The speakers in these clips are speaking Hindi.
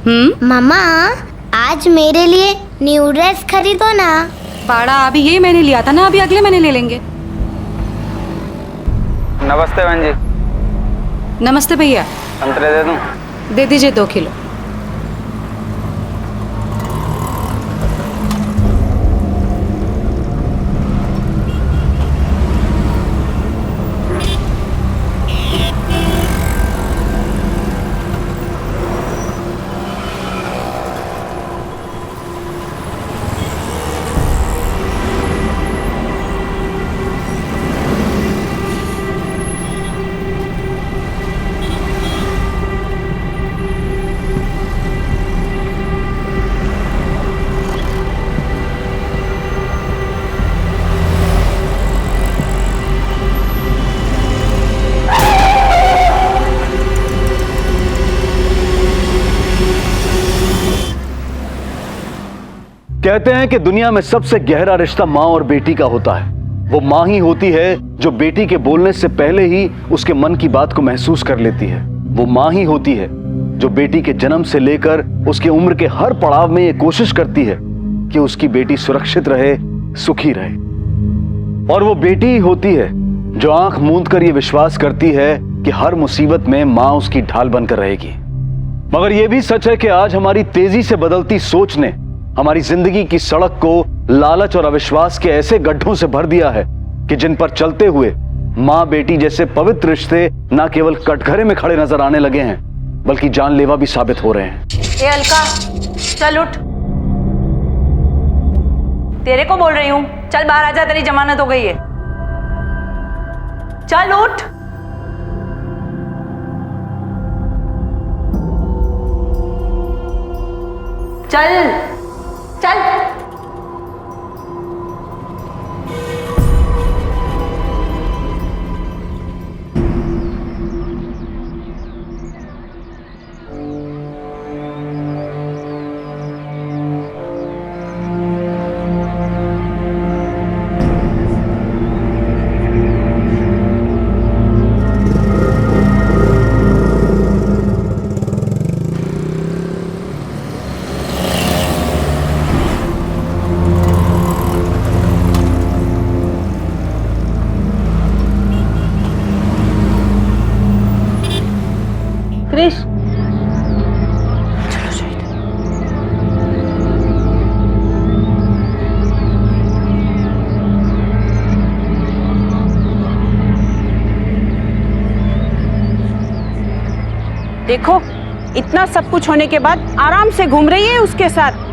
मम्मा, आज मेरे लिए न्यू ड्रेस खरीदो ना। बाड़ा, अभी ये मैंने लिया था ना, अभी अगले महीने ले लेंगे। नमस्ते बहन जी। नमस्ते भैया। संतरे दे दूं? दे दीजिए 2 किलो। कहते हैं कि दुनिया में सबसे गहरा रिश्ता माँ और बेटी का होता है। वो माँ ही होती है जो बेटी के बोलने से पहले ही उसके मन की बात को महसूस कर लेती है। वो माँ ही होती है जो बेटी के जन्म से लेकर उसके उम्र के हर पड़ाव में ये कोशिश करती है कि उसकी बेटी सुरक्षित रहे, सुखी रहे। और वो बेटी ही होती है जो आंख मूंद कर ये विश्वास करती है कि हर मुसीबत में माँ उसकी ढाल बनकर रहेगी। मगर यह भी सच है कि आज हमारी तेजी से बदलती सोच ने हमारी जिंदगी की सड़क को लालच और अविश्वास के ऐसे गड्ढों से भर दिया है कि जिन पर चलते हुए माँ बेटी जैसे पवित्र रिश्ते न केवल कटघरे में खड़े नजर आने लगे हैं बल्कि जानलेवा भी साबित हो रहे हैं। ए अलका, चल उठ। तेरे को बोल रही हूं, चल बाहर आजा, तेरी जमानत हो गई है। चल उठ। चल चल। क्रिश, चलो शायद। देखो, इतना सब कुछ होने के बाद आराम से घूम रही है उसके साथ।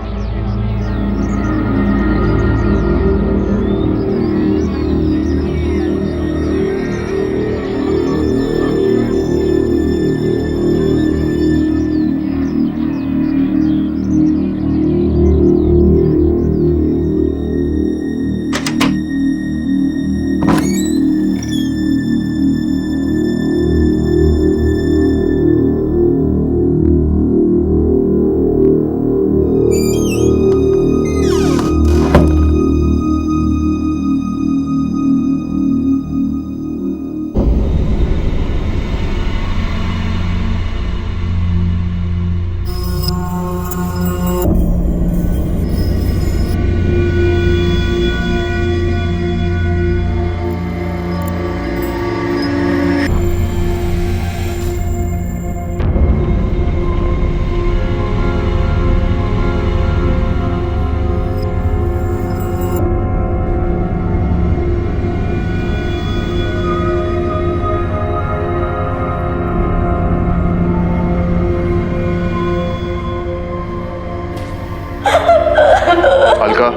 अलका,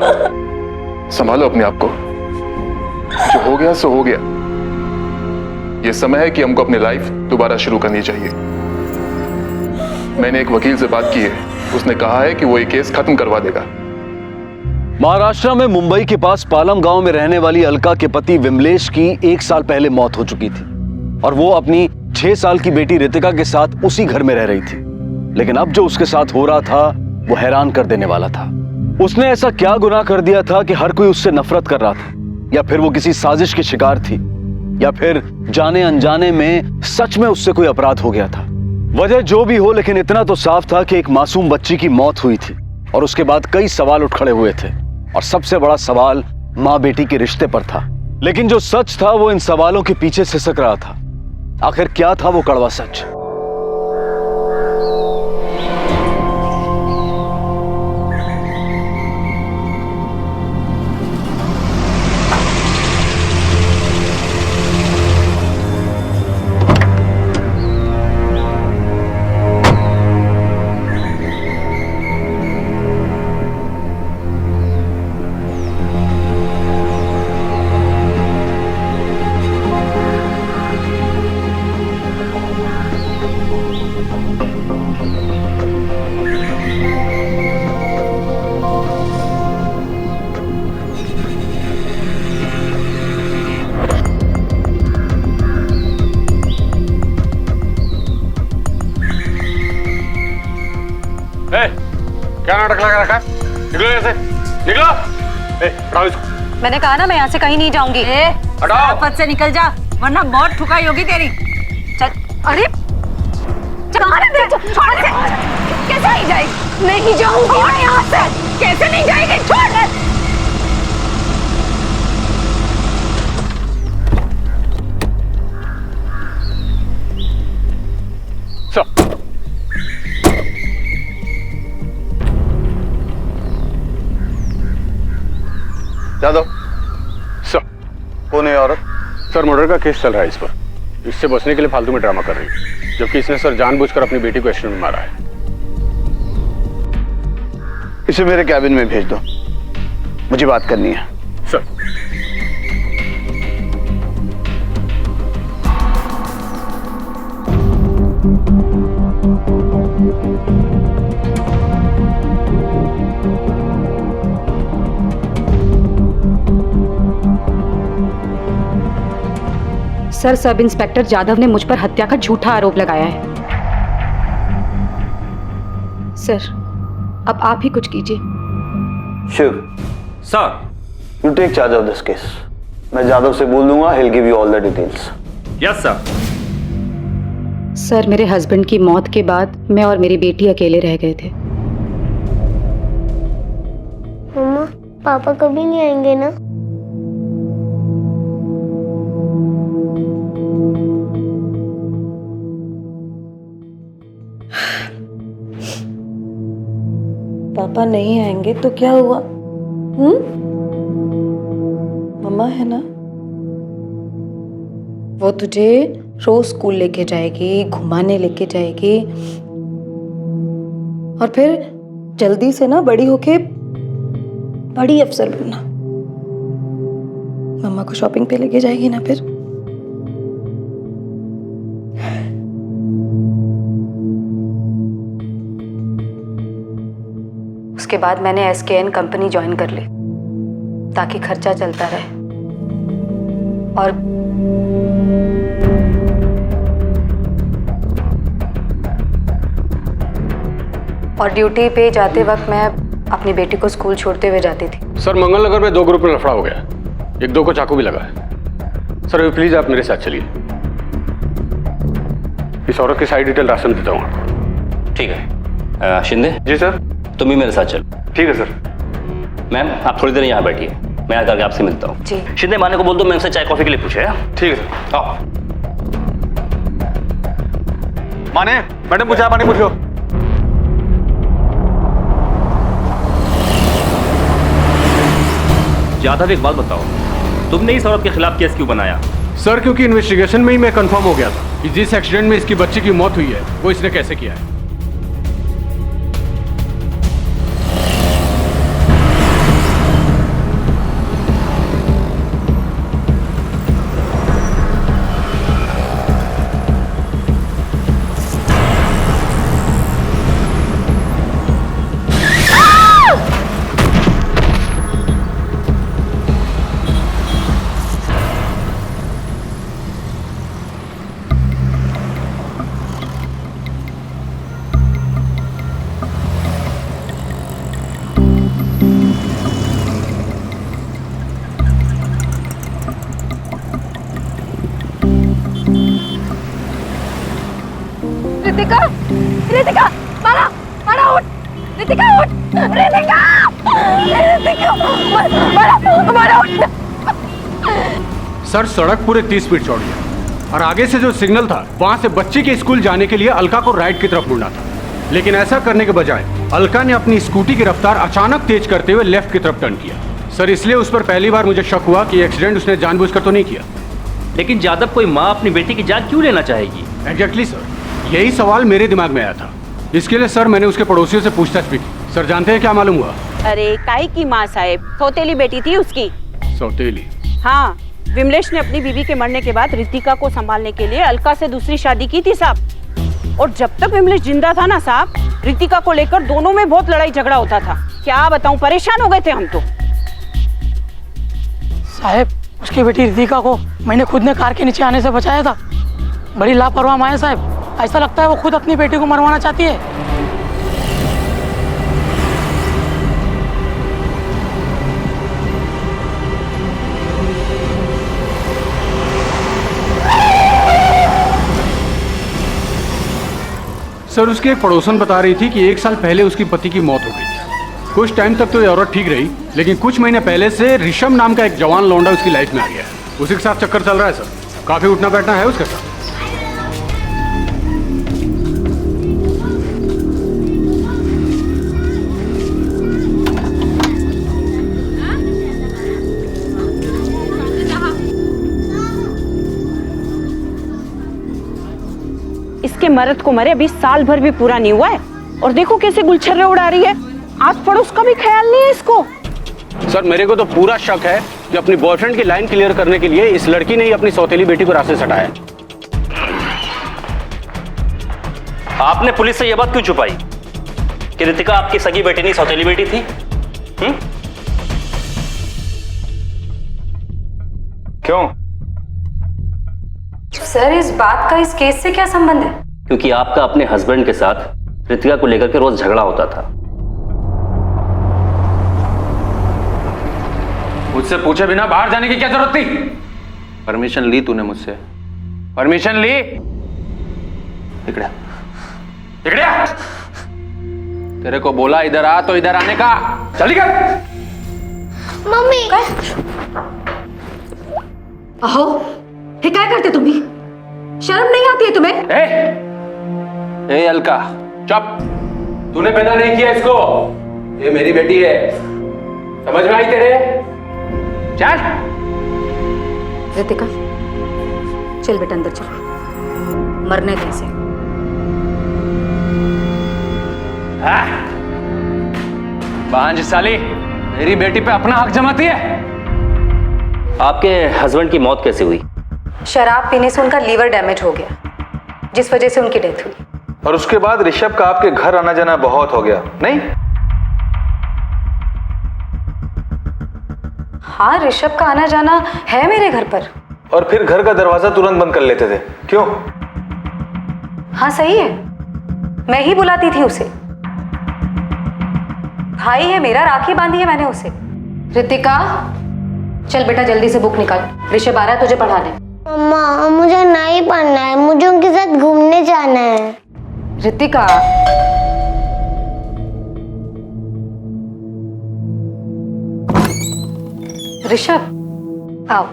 संभालो अपने आप को। जो हो गया सो हो गया। यह समय है कि हमको अपनी लाइफ दोबारा शुरू करनी चाहिए। मैंने एक वकील से बात की है, उसने कहा है कि वो ये केस खत्म करवा देगा। महाराष्ट्र में मुंबई के पास पालम गांव में रहने वाली अलका के पति विमलेश की 1 साल पहले मौत हो चुकी थी और वो अपनी 6 साल की बेटी रितिका के साथ उसी घर में रह रही थी। लेकिन अब जो उसके साथ हो रहा था वो हैरान कर देने वाला था। उसने ऐसा क्या गुनाह कर दिया था कि हर कोई उससे नफरत कर रहा था? या फिर वो किसी साजिश की शिकार थी? या फिर जाने अनजाने में सच में उससे कोई अपराध हो गया था? वजह जो भी हो, लेकिन इतना तो साफ था कि एक मासूम बच्ची की मौत हुई थी और उसके बाद कई सवाल उठ खड़े हुए थे और सबसे बड़ा सवाल माँ बेटी के रिश्ते पर था। लेकिन जो सच था वो इन सवालों के पीछे सिसक रहा था। आखिर क्या था वो कड़वा सच? क्या नाटक लगा रखा है? निकलो यहाँ से, निकलो। हटाओ इसको। मैंने कहा ना मैं यहाँ से कहीं नहीं जाऊंगी। हटाओ। पद से निकल जा वरना बहुत ठुकाई होगी तेरी। चल। अरे छोड़ से। कैसे नहीं जाएगी? नहीं जाऊंगी मैं यहाँ से। कैसे नहीं जाएगी? छोड़ दे। यादव सर। कौन है औरत? सर मर्डर का केस चल रहा है इस पर। इससे बचने के लिए फालतू में ड्रामा कर रही है, जबकि इसने सर जानबूझकर अपनी बेटी को एक्सीडेंट में मारा है। इसे मेरे कैबिन में भेज दो, मुझे बात करनी है। Sir. Sir, sub inspector Jadhav ने मुझ पर हत्या का झूठा आरोप लगाया है। सर, अब आप ही कुछ कीजिए। Shiv sir, you take charge of this case. मैं जादव से बोल दूंगा, he'll give you all the details. Yes sir. Sir, मेरे हस्बैंड की मौत के बाद मैं और मेरी बेटी अकेले रह गए थे। मम्मा, पापा कभी नहीं आएंगे ना? पापा नहीं आएंगे तो क्या हुआ? मम्मा है ना, वो तुझे रोज स्कूल लेके जाएगी, घुमाने लेके जाएगी और फिर जल्दी से ना बड़ी होके बड़ी अफसर बनना। मम्मा को शॉपिंग पे लेके जाएगी ना फिर। उसके बाद मैंने SKN कंपनी ज्वाइन कर ली ताकि खर्चा चलता रहे और ड्यूटी पे जाते वक्त मैं अपनी बेटी को स्कूल छोड़ते हुए जाती थी। सर, मंगल नगर में 2 ग्रुप में लफड़ा हो गया, 1-2 को चाकू भी लगा है। सर अभी प्लीज आप मेरे साथ चलिए। इस औरत की सारी डिटेल राशन देता हूँ आपको। ठीक है। शिंदे जी सर। तुम भी मेरे साथ चलो। ठीक है सर। मैम, आप थोड़ी देर यहाँ बैठिए, मैं आकर के आपसे मिलता हूँ। जी। शिंदे माने को बोल दो मैं उनसे चाय कॉफी के लिए पूछे। ठीक है सर। आओ। माने, मैडम पूछा, पानी पूछ लो। जाधव, एक बात बताओ, तुमने इस औरत के खिलाफ केस क्यों बनाया? सर क्योंकि इन्वेस्टिगेशन में ही मैं कंफर्म हो गया था कि जिस एक्सीडेंट में इसकी बच्ची की मौत हुई है वो इसने कैसे किया है। रितिका, रितिका, माला, माला उठ, रितिका उठ, रितिका, रितिका, माला उठ। सर सड़क पूरे 30 फीट चौड़ी है और आगे से जो सिग्नल था वहां से बच्ची के स्कूल जाने के लिए अलका को राइट की तरफ मुड़ना था, लेकिन ऐसा करने के बजाय अलका ने अपनी स्कूटी की रफ्तार अचानक तेज करते हुए लेफ्ट की तरफ टर्न किया। सर इसलिए उस पर पहली बार मुझे शक हुआ कि एक्सीडेंट उसने जानबूझकर तो नहीं किया। लेकिन जादव, कोई माँ अपनी बेटी की जान क्यों लेना चाहेगी? एग्जैक्टली सर, यही सवाल मेरे दिमाग में आया था। इसके लिए सर मैंने उसके पड़ोसियों से पूछताछ भी की। सर जानते हैं क्या मालूम हुआ? अरे काई की माँ साहेब, सौतेली बेटी थी उसकी। सौतेली? हाँ, विमलेश ने अपनी बीवी के मरने के बाद रितिका को संभालने के लिए अलका से दूसरी शादी की थी साहब। और जब तक विमलेश जिंदा था ना साहब, रितिका को लेकर दोनों में बहुत लड़ाई झगड़ा होता था। क्या बताऊं, परेशान हो गए थे हम तो। साहब, उसकी बेटी रितिका को मैंने खुद ने कार के नीचे आने से बचाया था। बड़ी लापरवाह माँ है साहब, ऐसा लगता है वो खुद अपनी बेटी को मरवाना चाहती है। सर उसकी एक पड़ोसन बता रही थी कि 1 साल पहले उसकी पति की मौत हो गई थी। कुछ टाइम तक तो ये औरत ठीक रही, लेकिन कुछ महीने पहले से ऋषभ नाम का एक जवान लौंडा उसकी लाइफ में आ गया है। उसी के साथ चक्कर चल रहा है सर, काफी उठना बैठना है उसके साथ। इसके मर्द को मरे अभी साल भर भी पूरा नहीं हुआ है और देखो कैसे गुलछर्रे उड़ा रही है। आस पड़ोस का भी ख्याल नहीं है इसको। सर मेरे को तो पूरा शक है कि अपनी बॉयफ्रेंड की लाइन क्लियर करने के लिए इस लड़की ने ही अपनी सौतेली बेटी को रास्ते से हटाया। आपने पुलिस से यह बात क्यों छुपाई कि रितिका आपकी सगी बेटी नहीं सौतेली बेटी थी? क्यों? सर, इस बात का इस केस से क्या संबंध है? क्योंकि आपका अपने हस्बैंड के साथ रितिका को लेकर के रोज झगड़ा होता था। मुझसे पूछे बिना बाहर जाने की क्या जरूरत थी? परमिशन ली तूने मुझसे? परमिशन ली? इकड़िया, इकड़िया, तेरे को बोला इधर आ तो इधर आने का। चली गई। मम्मी अहो, ये क्या करते तुम भी? शर्म नहीं आती है तुम्हें? ए अलका, चुप। तूने पैदा नहीं किया इसको, ये मेरी बेटी है। समझ में आई तेरे? चल। रितिका, चल बेटा अंदर चल, मरने दे इसे। बांझ साली, मेरी बेटी पे अपना हक जमाती है। आपके हस्बैंड की मौत कैसे हुई? शराब पीने से उनका लीवर डैमेज हो गया, जिस वजह से उनकी डेथ हुई। और उसके बाद ऋषभ का आपके घर आना जाना बहुत हो गया, नहीं? हाँ, ऋषभ का आना जाना है मेरे घर पर। और फिर घर का दरवाजा तुरंत बंद कर लेते थे, क्यों? हाँ सही है, मैं ही बुलाती थी उसे। भाई है मेरा, राखी बांधी है मैंने उसे। रितिका, चल बेटा जल्दी से बुक निकाल, ऋषभ आ रहा है तुझे पढ़ाने। मम्मा मुझे नहीं पढ़ना है, मुझे उनके साथ घूमने जाना है। रितिका, ऋषभ आओ।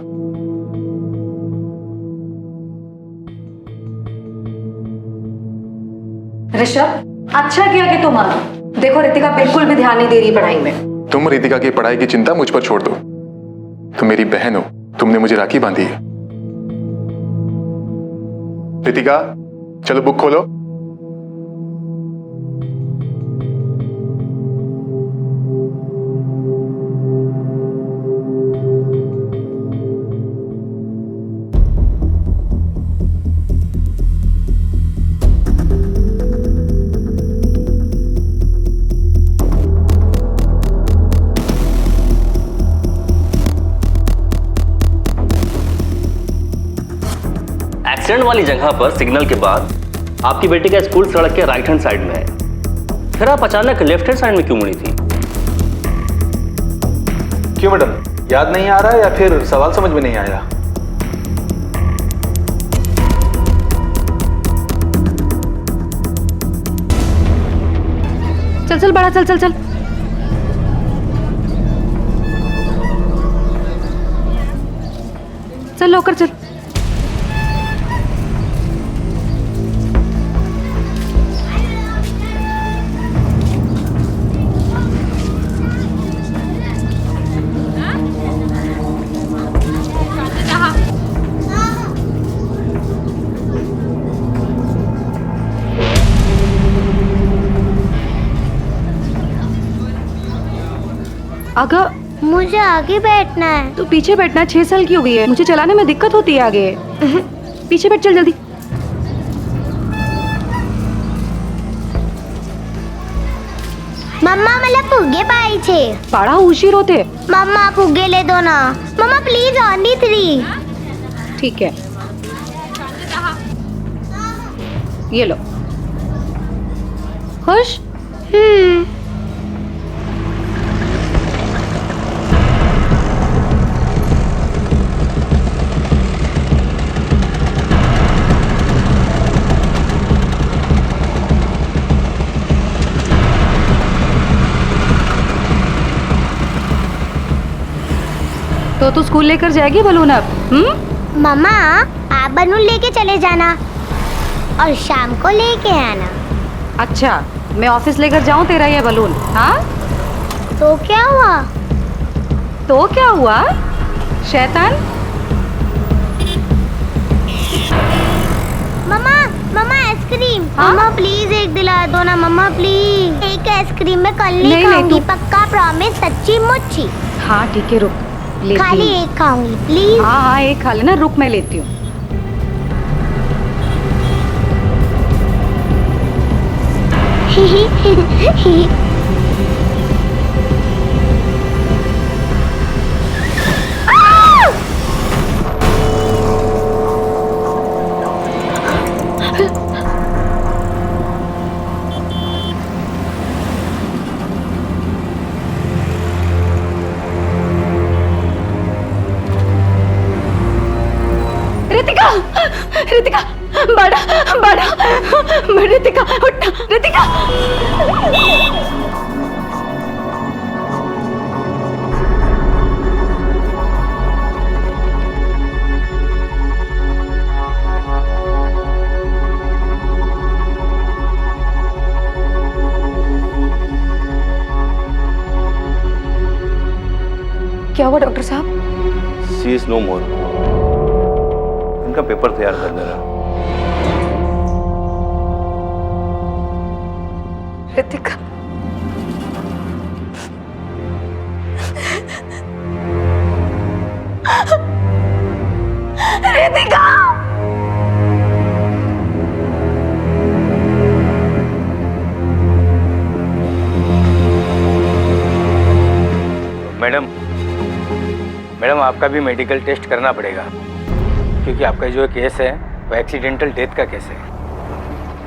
ऋषभ, अच्छा किया कि तुम आ। देखो रितिका बिल्कुल भी ध्यान नहीं दे रही पढ़ाई में। तुम रितिका की पढ़ाई की चिंता मुझ पर छोड़ दो। तुम मेरी बहन हो, तुमने मुझे राखी बांधी है। रितिका, चलो बुक खोलो। एक्सीडेंट वाली जगह पर सिग्नल के बाद आपकी बेटी का स्कूल सड़क के राइट हैंड साइड में है, फिर आप अचानक लेफ्ट हैंड साइड में क्यों मुड़ी थी? क्यों मैडम, याद नहीं आ रहा है या फिर सवाल समझ में नहीं आया? चल चल बड़ा, चल चल चल। चल होकर चल। अगर मुझे आगे बैठना है। तू पीछे बैठना, 6 साल की हो गई है, मुझे चलाने में दिक्कत होती है आगे। पीछे बैठ, चल जल्दी। मम्मा मला फुगे पाहिजे। बड़ा उशीर होते। मम्मा फुगे ले दो ना। मम्मा प्लीज ओनली 3। ठीक है, ये लो। खुश? तो तू स्कूल लेकर जाएगी बलून अब? मम्मा आप बलून लेके चले जाना और शाम को लेके आना। अच्छा, मैं ऑफिस लेकर जाऊं तेरा ये बलून? हाँ, तो क्या हुआ? तो क्या हुआ शैतान? मम्मा मम्मा आइसक्रीम। हाँ? मम्मा प्लीज एक दिला दो ना। मम्मा प्लीज एक आइसक्रीम मैं कल नहीं, नहीं नहीं, खाऊंगी। तू- पक्का प्रॉमिस, सच्ची मुच्ची। हाँ ठीक है, रुक लेती खाली हूँ। एक खाऊंगी प्लीज। हाँ हाँ एक खा लेना, रुक मैं लेती हूँ। रितिका, रितिका, बड़ा बड़ा, रितिका उठना, रितिका। क्या हुआ डॉक्टर साहब? सी इज नो मोर। इनका पेपर तैयार कर देना। रितिका, रितिका, मैडम आपका भी मेडिकल टेस्ट करना पड़ेगा क्योंकि आपका जो केस है वो एक्सीडेंटल डेथ का केस है।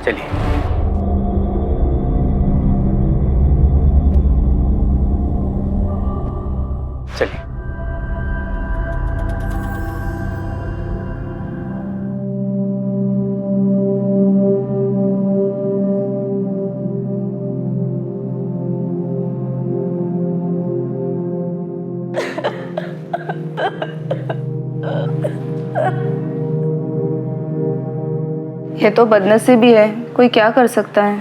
चलिए। चलिए। ये तो बदनसीबी है, कोई क्या कर सकता है।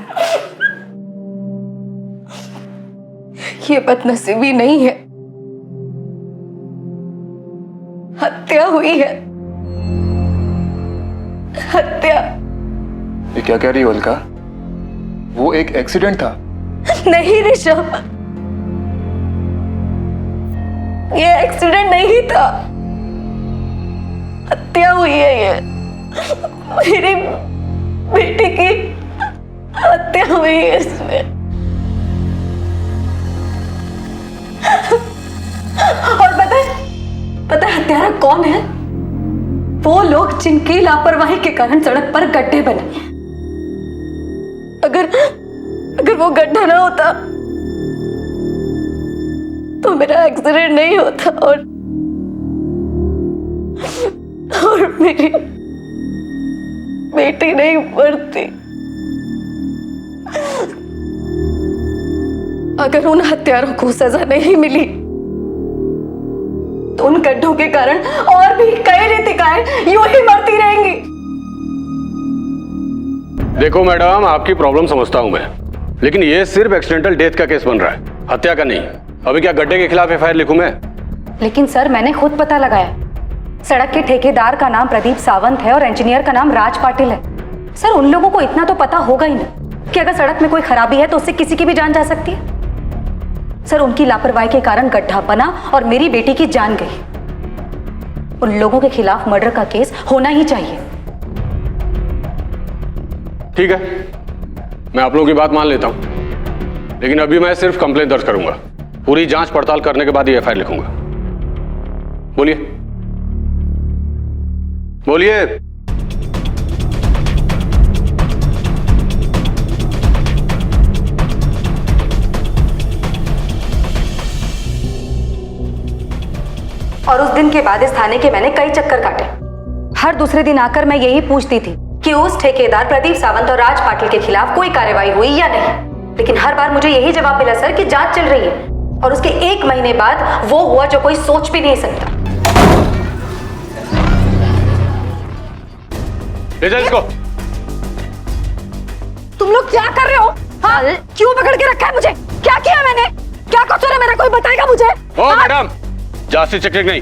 ये बदनसीबी नहीं है, हत्या हुई है, हत्या। ये क्या कह रही हो अलका? वो एक एक्सीडेंट था। नहीं ऋषभ, ये एक्सीडेंट नहीं था, हत्या हुई है। ये मेरी बेटी की हत्या हुई है इसमें। और पता है हत्यारा कौन है? वो लोग जिनकी लापरवाही के कारण सड़क पर गड्ढे बने। अगर वो गड्ढा ना होता तो मेरा एक्सीडेंट नहीं होता और मेरी बेटी नहीं मरती। अगर उन हत्यारों को सजा नहीं मिली तो उन गड्ढों के कारण और भी कई रितिकाएं यूं ही मरती रहेंगी। देखो मैडम, आपकी प्रॉब्लम समझता हूं मैं, लेकिन ये सिर्फ एक्सीडेंटल डेथ का केस बन रहा है, हत्या का नहीं। अभी क्या गड्ढे के खिलाफ एफआईआर लिखूं मैं? लेकिन सर मैंने खुद पता लगाया, सड़क के ठेकेदार का नाम प्रदीप सावंत है और इंजीनियर का नाम राज पाटिल है। सर उन लोगों को इतना तो पता होगा ही ना कि अगर सड़क में कोई खराबी है तो उससे किसी की भी जान जा सकती है। सर उनकी लापरवाही के कारण गड्ढा बना और मेरी बेटी की जान गई। उन लोगों के खिलाफ मर्डर का केस होना ही चाहिए। ठीक है, मैं आप लोगों की बात मान लेता हूं, लेकिन अभी मैं सिर्फ कंप्लेंट दर्ज करूंगा। पूरी जांच पड़ताल करने के बाद ही एफआईआर लिखूंगा। बोलिए बोलिए। और उस दिन के बाद इस थाने के मैंने कई चक्कर काटे। हर दूसरे दिन आकर मैं यही पूछती थी कि उस ठेकेदार प्रदीप सावंत और राज पाटिल के खिलाफ कोई कार्रवाई हुई या नहीं, लेकिन हर बार मुझे यही जवाब मिला सर कि जांच चल रही है। और उसके 1 महीने बाद वो हुआ जो कोई सोच भी नहीं सकता। ले जा इसको। तुम लोग क्या कर रहे हो? हाँ? क्यों पकड़ के रखा है मुझे? क्या किया मैंने? क्या कसूर है मेरा? कोई बताएगा मुझे? ओ मैडम, जांच चेक नहीं,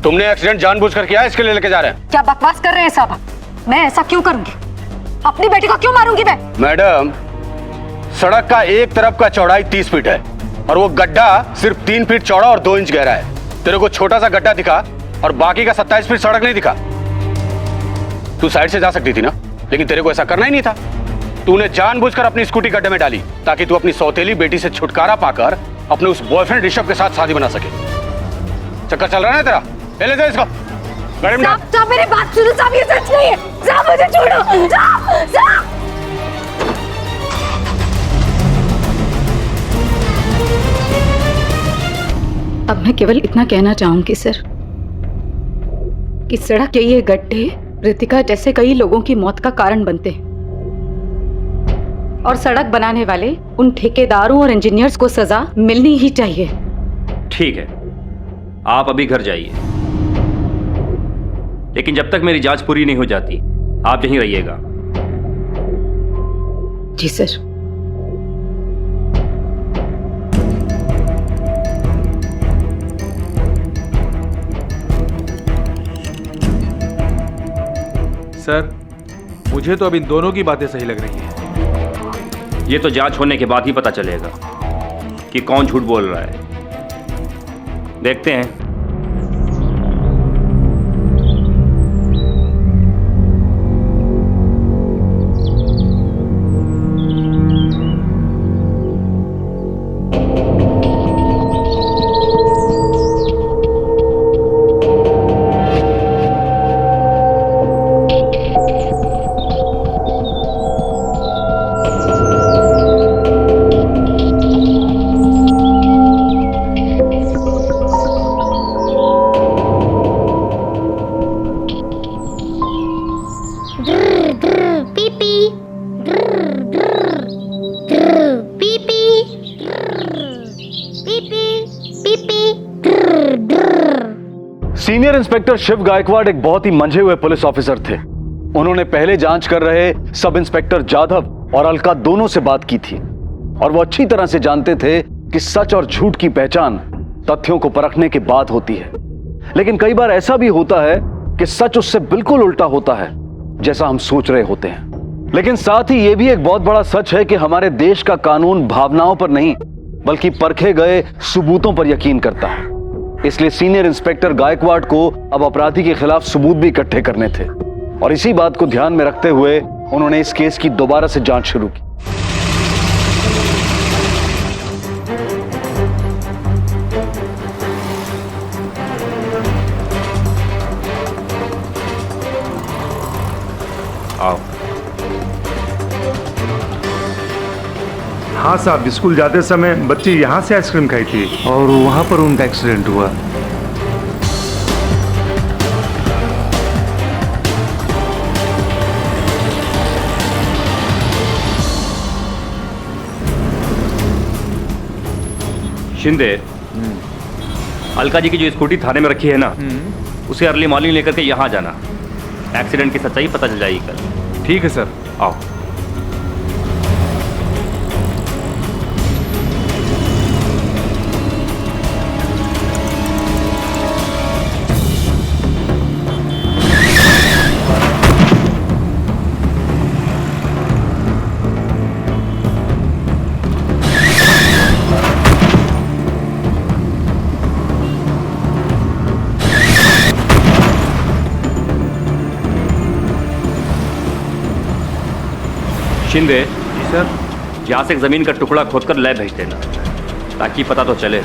तुमने एक्सीडेंट जानबूझकर किया है, इसके लिए लेके जा रहे हैं। क्या बकवास कर रहे हैं साहब? मैं ऐसा क्यों करूंगी? अपनी बेटी को क्यों मारूंगी मैं? मैडम, सड़क का एक तरफ का चौड़ाई 30 फीट है और वो गड्ढा सिर्फ 3 फीट चौड़ा और 2 इंच गहरा है। तेरे को छोटा सा गड्ढा दिखा और बाकी का 27 फीट सड़क नहीं दिखा। तू साइड से जा सकती थी ना, लेकिन तेरे को ऐसा करना ही नहीं था। तूने जानबूझकर अपनी स्कूटी गड्ढे में डाली ताकि तू अपनी सौतेली बेटी से छुटकारा पाकर अपने उस बॉयफ्रेंड ऋषभ के साथ शादी बना सके। चक्कर चल रहा है तेरा? ले जा इसको गाड़ी में डाल। साहब मेरी बात सुनो साहब, ये सच नहीं है साहब, मुझे छोड़ो साहब। साहब अब मैं केवल इतना कहना चाहूंगी सर कि सड़क के ये गड्ढे रितिका जैसे कई लोगों की मौत का कारण बनते हैं और सड़क बनाने वाले उन ठेकेदारों और इंजीनियर्स को सजा मिलनी ही चाहिए। ठीक है, आप अभी घर जाइए, लेकिन जब तक मेरी जांच पूरी नहीं हो जाती आप यहीं रहिएगा। जी सर। सर, मुझे तो अब इन दोनों की बातें सही लग रही हैं। ये तो जांच होने के बाद ही पता चलेगा कि कौन झूठ बोल रहा है। देखते हैं। सीनियर इंस्पेक्टर शिव गायकवाड़ एक बहुत ही मंझे हुए पुलिस ऑफिसर थे। उन्होंने पहले जांच कर रहे सब इंस्पेक्टर जाधव और अलका दोनों से बात की थी और वो अच्छी तरह से जानते थे कि सच और झूठ की पहचान तथ्यों को परखने के बाद होती है। लेकिन कई बार ऐसा भी होता है कि सच उससे बिल्कुल उल्टा होता है जैसा हम सोच रहे होते हैं। लेकिन साथ ही यह भी एक बहुत बड़ा सच है कि हमारे देश का कानून भावनाओं पर नहीं बल्कि परखे गए सबूतों पर यकीन करता है। इसलिए सीनियर इंस्पेक्टर गायकवाड़ को अब अपराधी के खिलाफ सबूत भी इकट्ठे करने थे और इसी बात को ध्यान में रखते हुए उन्होंने इस केस की दोबारा से जांच शुरू की। आओ। हाँ साहब, स्कूल जाते समय बच्ची यहाँ से आइसक्रीम खाई थी और वहाँ पर उनका एक्सीडेंट हुआ। शिंदे, अलका जी की जो स्कूटी थाने में रखी है ना, उसे अर्ली मॉर्निंग लेकर के यहाँ जाना। एक्सीडेंट की सच्चाई पता चल जाएगी कल। ठीक है सर। आओ। शिंदे जी सर, यहाँ से एक ज़मीन का टुकड़ा खोदकर लैब भेज देना, ताकि पता तो चले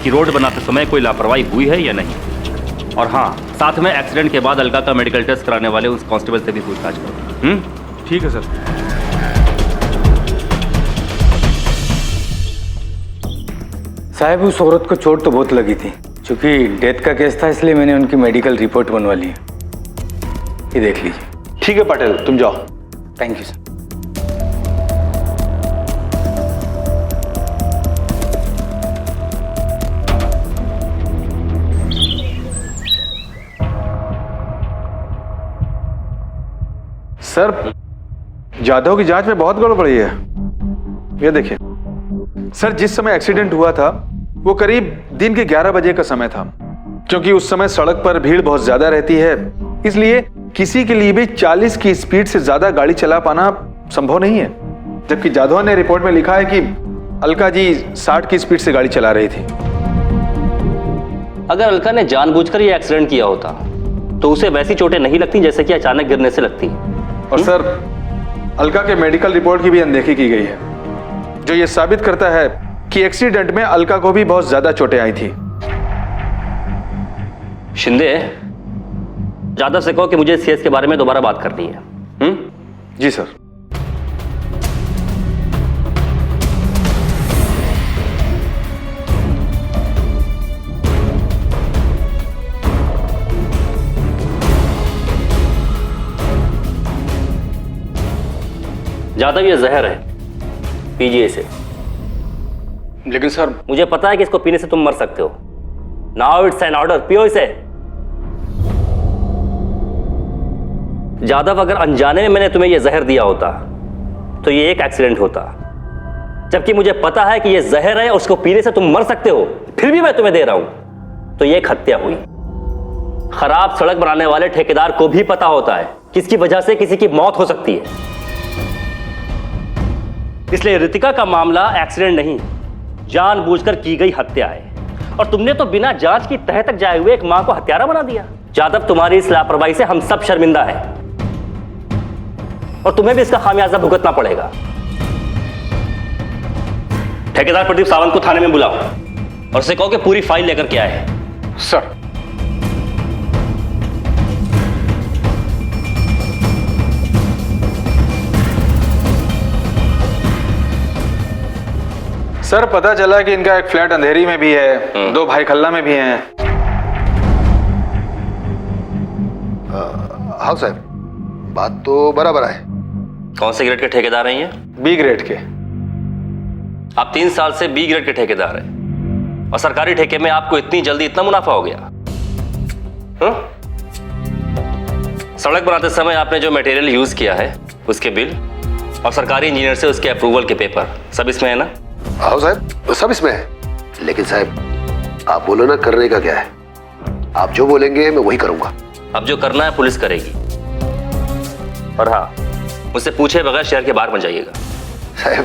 कि रोड बनाते समय कोई लापरवाही हुई है या नहीं। और हाँ, साथ में एक्सीडेंट के बाद अलका का मेडिकल टेस्ट कराने वाले उस कांस्टेबल से भी पूछताछ करो। ठीक है सर। साहब, उस औरत को चोट तो बहुत लगी थी। क्योंकि डेथ का केस था इसलिए मैंने उनकी मेडिकल रिपोर्ट बनवा ली है। ये देख लीजिए। ठीक है पटेल, तुम जाओ। Thank you sir. Sir, Jadhav की जांच में बहुत गड़बड़ी है। ये देखिए सर, जिस समय एक्सीडेंट हुआ था वो करीब दिन के 11 बजे का समय था। क्योंकि उस समय सड़क पर भीड़ बहुत ज्यादा रहती है, इसलिए किसी के लिए भी 40 की स्पीड से ज्यादा गाड़ी चला पाना संभव नहीं है। जबकि जाधव ने रिपोर्ट में लिखा है कि अलका जी 60 की स्पीड से गाड़ी चला रही थी। अगर अलका ने जानबूझकर ये एक्सीडेंट किया होता तो उसे वैसी चोटें नहीं लगती जैसे कि अचानक गिरने से लगती। और सर, अलका के मेडिकल रिपोर्ट की भी अनदेखी की गई है, जो ये साबित करता है कि एक्सीडेंट में अलका को भी बहुत ज्यादा चोटें आई थी। शिंदे, जाधव से कहो कि मुझे इस केस के बारे में दोबारा बात करनी है। जी सर। जाधव, ये जहर है, पीजिए इसे। लेकिन सर, मुझे पता है कि इसको पीने से तुम मर सकते हो। नाउ इट्स एन ऑर्डर, पियो इसे। जाधव, अगर अनजाने में मैंने तुम्हें यह जहर दिया होता तो ये एक एक्सीडेंट होता। जबकि मुझे पता है कि यह जहर है और उसको पीने से तुम मर सकते हो, फिर भी मैं तुम्हें दे रहा हूं, तो यह एक हत्या हुई। खराब सड़क बनाने वाले ठेकेदार को भी पता होता है किसकी वजह से किसी की मौत हो सकती है। इसलिए रितिका का मामला एक्सीडेंट नहीं, जानबूझकर की गई हत्या है। और तुमने तो बिना जांच की तह तक जाए हुए एक मां को हत्यारा बना दिया। जाधव, तुम्हारी इस लापरवाही से हम सब शर्मिंदा हैं और तुम्हें भी इसका खामियाजा भुगतना पड़ेगा। ठेकेदार प्रदीप सावंत को थाने में बुलाओ और उसे कहो कि पूरी फाइल लेकर के आए। सर। सर, पता चला कि इनका एक फ्लैट अंधेरी में भी है, 2 भाई खल्ला में भी हैं। हाँ साहब, बात तो बराबर है। कौन से ग्रेड के ठेकेदार हैं ये? बी ग्रेड के। आप 3 साल से बी ग्रेड के ठेकेदार हैं और सरकारी ठेके में आपको इतनी जल्दी इतना मुनाफा हो गया। सड़क बनाते समय आपने जो मटेरियल यूज किया है उसके बिल और सरकारी इंजीनियर से उसके अप्रूवल के पेपर सब इसमें है ना? हाँ साहब, सब इसमें है। लेकिन साहब, आप बोलो ना, करने का क्या है? आप जो बोलेंगे मैं वही करूंगा। अब जो करना है पुलिस करेगी। और हाँ, मुझसे पूछे बगैर शहर के बाहर मत जाइएगा। साहब,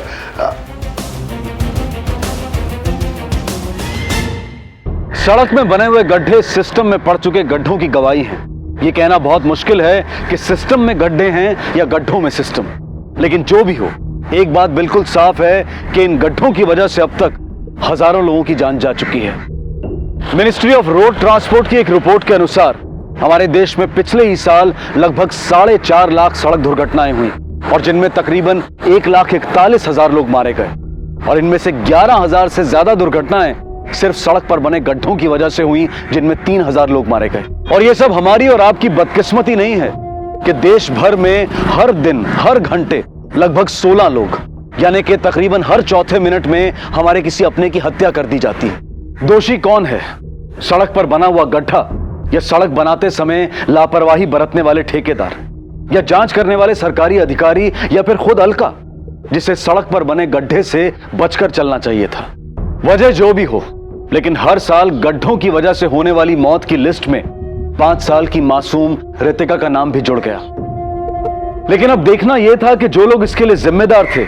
सड़क में बने हुए गड्ढे सिस्टम में पड़ चुके गड्ढों की गवाही हैं। ये कहना बहुत मुश्किल है कि सिस्टम में गड्ढे हैं या गड्ढों में सिस्टम। लेकिन जो भी हो, एक बात बिल्कुल साफ है कि इन गड्ढों की वजह से अब तक हजारों लोगों की जान जा चुकी है। मिनिस्ट्री ऑफ रोड ट्रांसपोर्ट की एक रिपोर्ट के अनुसार हमारे देश में पिछले ही साल लगभग 4.5 लाख सड़क दुर्घटनाएं हुई और जिनमें तकरीबन 1,41,000 लोग मारे गए। और इनमें से 11,000 से ज्यादा दुर्घटनाएं सिर्फ सड़क पर बने गड्ढों की वजह से हुई, जिनमें 3,000 लोग मारे गए। और यह सब हमारी और आपकी बदकिस्मती नहीं है कि देश भर में हर दिन हर घंटे लगभग 16 लोग यानी कि तकरीबन हर चौथे मिनट में हमारे किसी अपने की हत्या कर दी जाती है। दोषी कौन है? सड़क पर बना हुआ गड्ढा, या सड़क बनाते समय लापरवाही बरतने वाले ठेकेदार, या जांच करने वाले सरकारी अधिकारी, या फिर खुद अलका, जिसे सड़क पर बने गड्ढे से बचकर चलना चाहिए था। वजह जो भी हो, लेकिन हर साल गड्ढों की वजह से होने वाली मौत की लिस्ट में 5 साल की मासूम रितिका का नाम भी जुड़ गया। लेकिन अब देखना यह था कि जो लोग इसके लिए जिम्मेदार थे,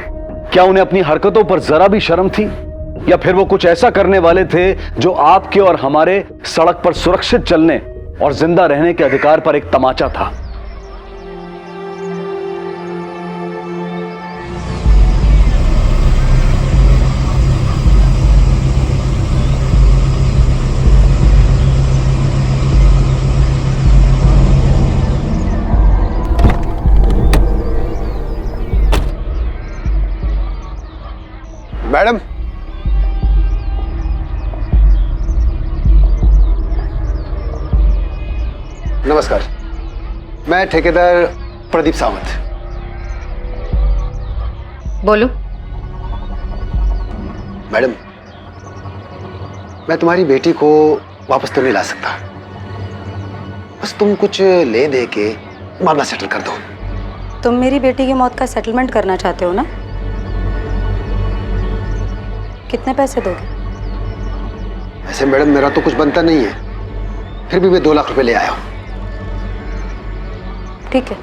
क्या उन्हें अपनी हरकतों पर जरा भी शर्म थी, या फिर वो कुछ ऐसा करने वाले थे जो आपके और हमारे सड़क पर सुरक्षित चलने और जिंदा रहने के अधिकार पर एक तमाचा था। मैडम, नमस्कार। मैं ठेकेदार प्रदीप सावंत। बोलो। मैडम, मैं तुम्हारी बेटी को वापस तो नहीं ला सकता, बस तुम कुछ ले दे के मामला सेटल कर दो। तुम मेरी बेटी की मौत का सेटलमेंट करना चाहते हो ना? कितने पैसे दोगे? ऐसे मैडम मेरा तो कुछ बनता नहीं है, फिर भी मैं 2 लाख रुपए ले आया हूं। ठीक है।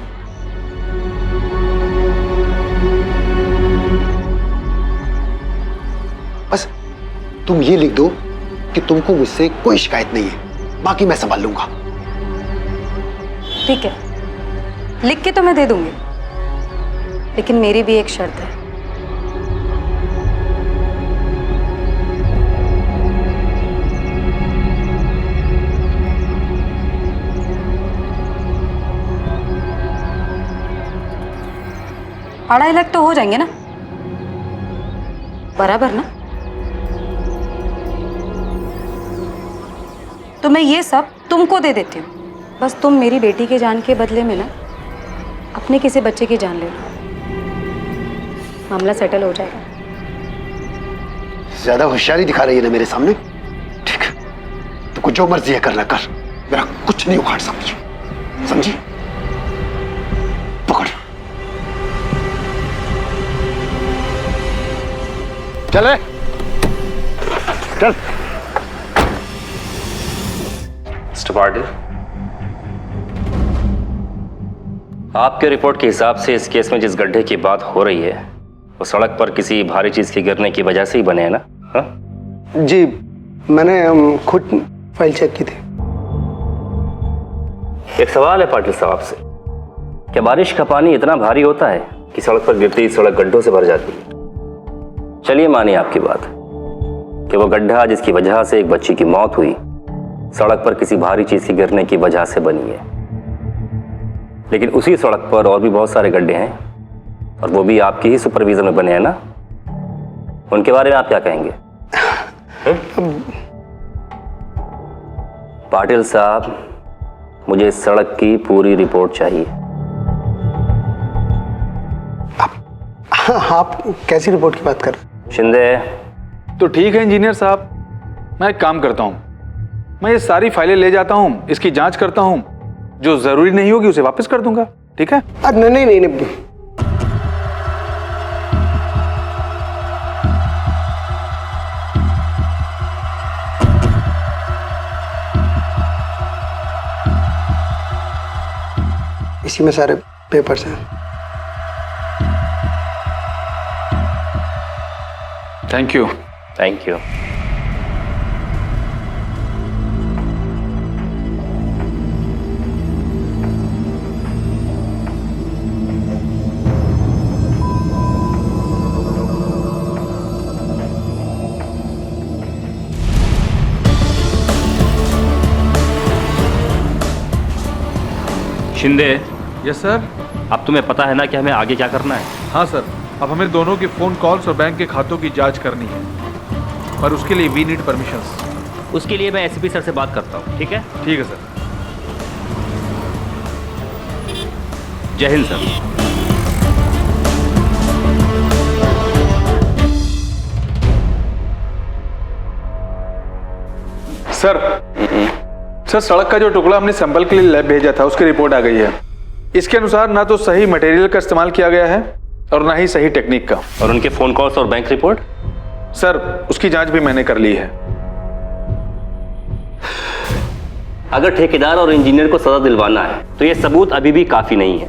बस तुम ये लिख दो कि तुमको मुझसे कोई शिकायत नहीं है, बाकी मैं संभाल लूंगा। ठीक है, लिख के तो मैं दे दूंगी, लेकिन मेरी भी एक शर्त है। $2.5 लाख तो हो जाएंगे ना? बराबर ना? तो मैं ये सब तुमको दे देती हूँ, बस तुम मेरी बेटी के जान के बदले में ना अपने किसी बच्चे की जान ले लो, मामला सेटल हो जाएगा। ज्यादा होशियारी दिखा रही है ना मेरे सामने। ठीक है, तुमको जो मर्जी है करना कर, मेरा कुछ नहीं उखाड़ सकती, समझी? पकड़। चले चल। मिस्टर पाटिल, आपके रिपोर्ट के हिसाब से इस केस में जिस गड्ढे की बात हो रही है वो सड़क पर किसी भारी चीज के गिरने की वजह से ही बने हैं ना? हा? जी, मैंने खुद फाइल चेक की थी। एक सवाल है पाटिल साहब से, क्या बारिश का पानी इतना भारी होता है कि सड़क पर गिरती ही सड़क गड्ढों से भर जाती है? चलिए मानिए आपकी बात कि वो गड्ढा जिसकी वजह से एक बच्ची की मौत हुई सड़क पर किसी भारी चीज के गिरने की वजह से बनी है, लेकिन उसी सड़क पर और भी बहुत सारे गड्ढे हैं और वो भी आपकी ही सुपरविजन में बने हैं ना? उनके बारे में आप क्या कहेंगे? पाटिल साहब, मुझे इस सड़क की पूरी रिपोर्ट चाहिए। आप कैसी रिपोर्ट की बात कर रहे हैं? शिंदे। तो ठीक है इंजीनियर साहब, मैं एक काम करता हूं, मैं ये सारी फाइलें ले जाता हूं, इसकी जांच करता हूं, जो जरूरी नहीं होगी उसे वापस कर दूंगा। ठीक है? नहीं नहीं नहीं, नहीं। इसी में सारे पेपर्स हैं। Thank you. Thank you. Shinde. Yes sir. अब तुम्हें पता है ना कि हमें आगे क्या करना है? हाँ सर, अब हमें दोनों के फोन कॉल्स और बैंक के खातों की जांच करनी है, पर उसके लिए वी नीड परमिशंस। उसके लिए मैं एसपी सर से बात करता हूँ। ठीक है? ठीक है सर। जय हिंद सर। सर सड़क का जो टुकड़ा हमने सैंपल के लिए लैब भेजा था उसकी रिपोर्ट आ गई है। इसके अनुसार ना तो सही मटेरियल का इस्तेमाल किया गया है और ना ही सही टेक्निक का। और उनके फोन कॉल्स और बैंक रिपोर्ट? सर उसकी जांच भी मैंने कर ली है। अगर ठेकेदार और इंजीनियर को सजा दिलवाना है तो ये सबूत अभी भी काफी नहीं है,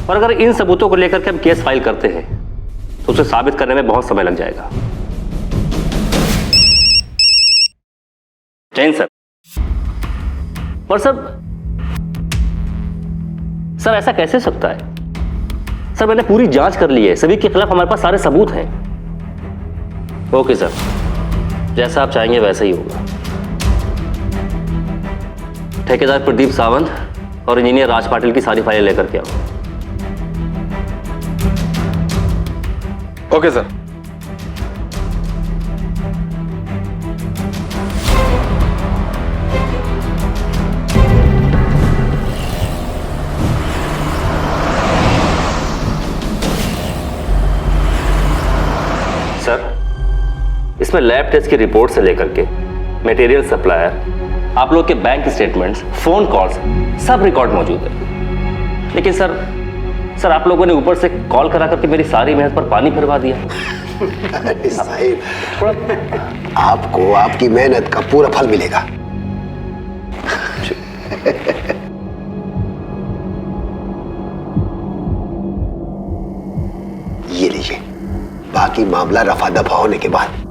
और अगर इन सबूतों को लेकर के हम केस फाइल करते हैं तो उसे साबित करने में बहुत समय लग जाएगा। जैन सर। पर सर ऐसा कैसे सकता है? सर मैंने पूरी जांच कर ली है, सभी के खिलाफ हमारे पास सारे सबूत हैं। ओके सर, जैसा आप चाहेंगे वैसा ही होगा। ठेकेदार प्रदीप सावंत और इंजीनियर राज पाटिल की सारी फाइलें लेकर के आओ। Okay sir. सर इसमें लैब टेस्ट की रिपोर्ट से लेकर के मटेरियल सप्लायर, आप लोग के बैंक स्टेटमेंट्स, फोन कॉल्स सब रिकॉर्ड मौजूद है। लेकिन सर आप लोगों ने ऊपर से कॉल करा करके मेरी सारी मेहनत पर पानी फिरवा दिया। अरे साहिब, आपको आपकी मेहनत का पूरा फल मिलेगा। ये लीजिए, बाकी मामला रफा दफा होने के बाद।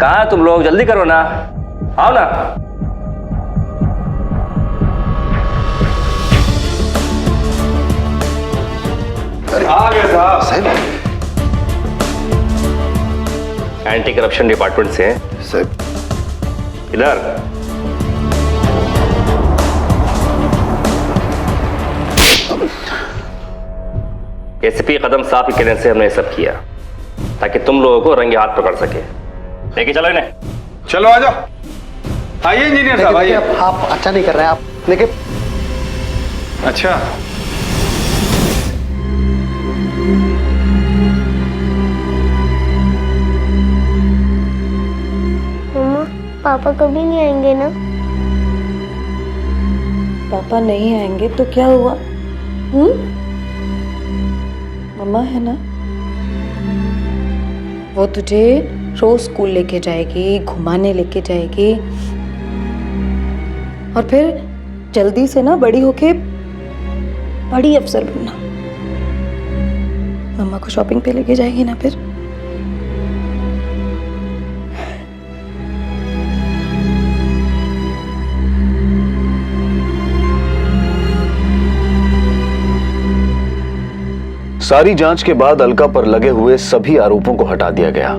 कहाँ तुम लोग, जल्दी करो ना, आओ ना। आ गए साहब। एंटी करप्शन डिपार्टमेंट से हैं सर। इधर एसीपी कदम साहब के कहने से हमने ये सब किया ताकि तुम लोगों को रंगे हाथ पकड़ सके। लेके चलो इन्हें। चलो आ जाओ। आइए इंजीनियर साहब, आइए। आप अच्छा नहीं कर रहे हैं आप, लेकिन अच्छा मम्मा, पापा कभी नहीं आएंगे ना? पापा नहीं आएंगे तो क्या हुआ? मम्मा है ना, वो तुझे रोज स्कूल लेके जाएगी, घुमाने लेके जाएगी, और फिर जल्दी से ना बड़ी होके बड़ी अफसर बनना। मम्मा को शॉपिंग पे लेके जाएगी ना फिर। सारी जांच के बाद अलका पर लगे हुए सभी आरोपों को हटा दिया गया,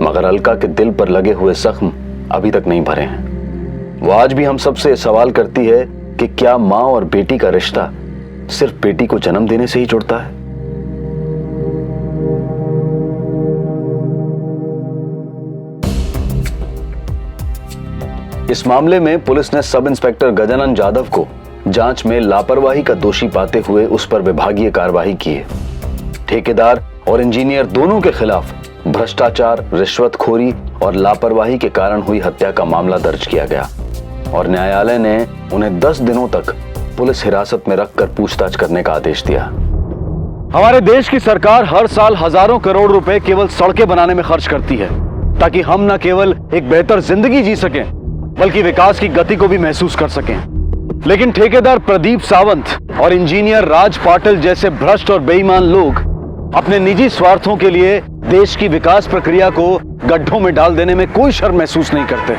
मगर अलका के दिल पर लगे हुए जख्म अभी तक नहीं भरे हैं। वो आज भी हम सबसे सवाल करती है कि क्या मां और बेटी का रिश्ता सिर्फ बेटी को जन्म देने से ही जुड़ता है? इस मामले में पुलिस ने सब इंस्पेक्टर गजानन जाधव को जांच में लापरवाही का दोषी पाते हुए उस पर विभागीय कार्रवाई की है। ठेकेदार और इंजीनियर दोनों के खिलाफ भ्रष्टाचार, रिश्वतखोरी और लापरवाही के कारण हुई हत्या का मामला दर्ज किया गया और न्यायालय ने उन्हें 10 दिनों तक पुलिस हिरासत में रखकर पूछताछ करने का आदेश दिया। हमारे देश की सरकार हर साल हजारों करोड़ रुपए केवल सड़कें बनाने में खर्च करती है ताकि हम न केवल एक बेहतर जिंदगी जी सकें बल्कि विकास की गति को भी महसूस कर सकें। लेकिन ठेकेदार प्रदीप सावंत और इंजीनियर राज पाटिल जैसे भ्रष्ट और बेईमान लोग अपने निजी स्वार्थों के लिए देश की विकास प्रक्रिया को गड्ढों में डाल देने में कोई शर्म महसूस नहीं करते।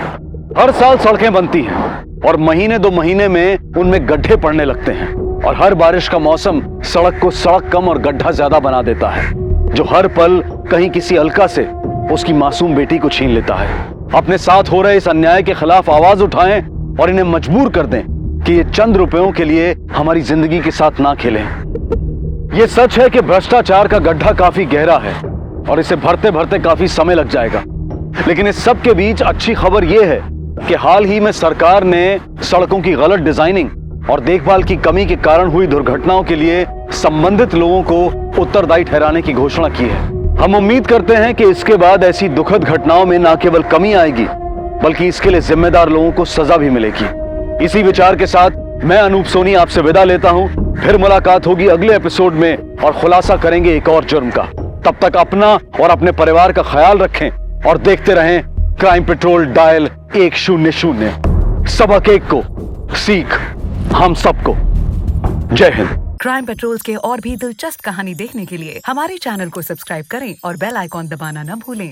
हर साल सड़कें बनती हैं और महीने 2 महीने में उनमें गड्ढे पड़ने लगते हैं और हर बारिश का मौसम सड़क को सड़क कम और गड्ढा ज्यादा बना देता है, जो हर पल कहीं किसी अलका से उसकी मासूम बेटी को छीन लेता है। अपने साथ हो रहे इस अन्याय के खिलाफ आवाज उठाएं और इन्हें मजबूर कर दें कि ये चंद रुपयों के लिए हमारी जिंदगी के साथ ना खेलें। ये सच है कि भ्रष्टाचार का गड्ढा काफी गहरा है और इसे भरते भरते काफी समय लग जाएगा, लेकिन इस सब के बीच अच्छी खबर यह है कि हाल ही में सरकार ने सड़कों की गलत डिजाइनिंग और देखभाल की कमी के कारण हुई दुर्घटनाओं के लिए संबंधित लोगों को उत्तरदायी ठहराने की घोषणा की है। हम उम्मीद करते हैं कि इसके बाद ऐसी दुखद घटनाओं में न केवल कमी आएगी बल्कि इसके लिए जिम्मेदार लोगों को सजा भी मिलेगी। इसी विचार के साथ मैं अनूप सोनी आपसे विदा लेता हूं। फिर मुलाकात होगी अगले एपिसोड में और खुलासा करेंगे एक और जुर्म का। तब तक अपना और अपने परिवार का ख्याल रखें और देखते रहें क्राइम पेट्रोल डायल 100। सबक एक को, सीख हम सबको। जय हिंद। क्राइम पेट्रोल के और भी दिलचस्प कहानी देखने के लिए हमारे चैनल को सब्सक्राइब करें और बेल आइकॉन दबाना न भूलें।